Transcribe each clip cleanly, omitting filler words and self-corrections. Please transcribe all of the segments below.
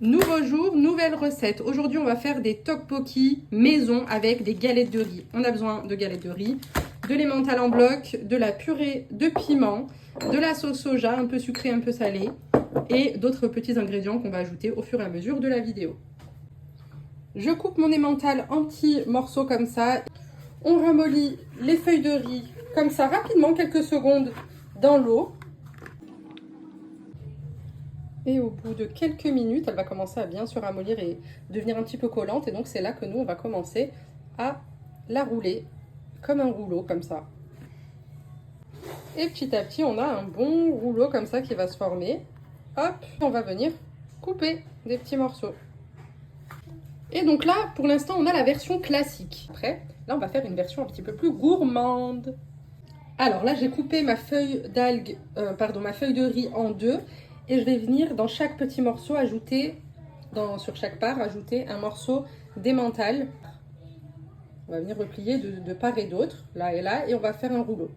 Nouveau jour, nouvelle recette. Aujourd'hui, on va faire des tteokbokki maison avec des galettes de riz. On a besoin de galettes de riz, de l'emmental en bloc, de la purée de piment, de la sauce soja, un peu sucrée, un peu salée, et d'autres petits ingrédients qu'on va ajouter au fur et à mesure de la vidéo. Je coupe mon emmental en petits morceaux comme ça. On ramollit les feuilles de riz comme ça rapidement, quelques secondes dans l'eau. Et au bout de quelques minutes, elle va commencer à bien se ramollir et devenir un petit peu collante. Et donc, c'est là que nous, on va commencer à la rouler comme un rouleau, comme ça. Et petit à petit, on a un bon rouleau comme ça qui va se former. Hop, on va venir couper des petits morceaux. Et donc là, pour l'instant, on a la version classique. Après, là, on va faire une version un petit peu plus gourmande. Alors là, j'ai coupé ma feuille d'algue, ma feuille de riz en deux. Et je vais venir dans chaque petit morceau ajouter, sur chaque part, ajouter un morceau d'emmental. On va venir replier de part et d'autre, là et là, et on va faire un rouleau.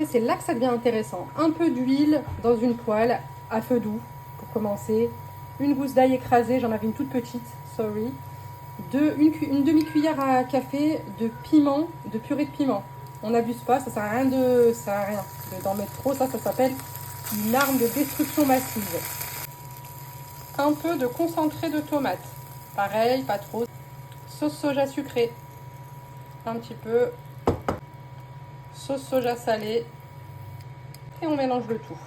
C'est là que ça devient intéressant. Un peu d'huile dans une poêle à feu doux pour commencer. Une gousse d'ail écrasée, j'en avais une toute petite, sorry. Une demi-cuillère à café de piment, de purée de piment. On n'abuse pas, ça sert à rien d'en mettre trop. Ça s'appelle une arme de destruction massive. Un peu de concentré de tomate. Pareil, pas trop. Sauce soja sucrée. Un petit peu. Sauce soja salée. Et on mélange le tout.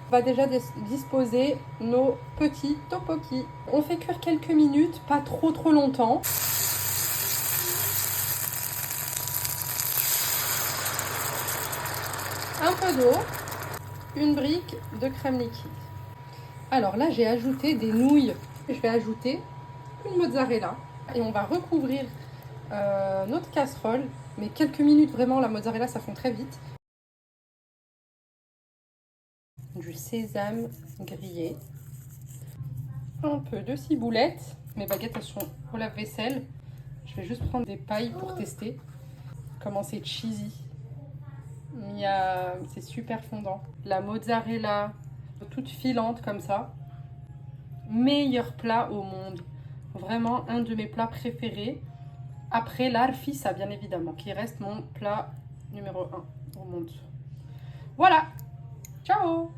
On va déjà disposer nos petits tteokbokki. On fait cuire quelques minutes, pas trop longtemps. Un peu d'eau, une brique de crème liquide. Alors là, j'ai ajouté des nouilles. Je vais ajouter une mozzarella et on va recouvrir notre casserole. Mais quelques minutes, vraiment, la mozzarella, ça fond très vite. Du sésame grillé. Un peu de ciboulette. Mes baguettes, elles sont au lave-vaisselle. Je vais juste prendre des pailles pour tester comment c'est cheesy. C'est super fondant. La mozzarella, toute filante comme ça. Meilleur plat au monde. Vraiment un de mes plats préférés. Après l'arfissa, bien évidemment, qui reste mon plat numéro 1 au monde. Voilà. Ciao!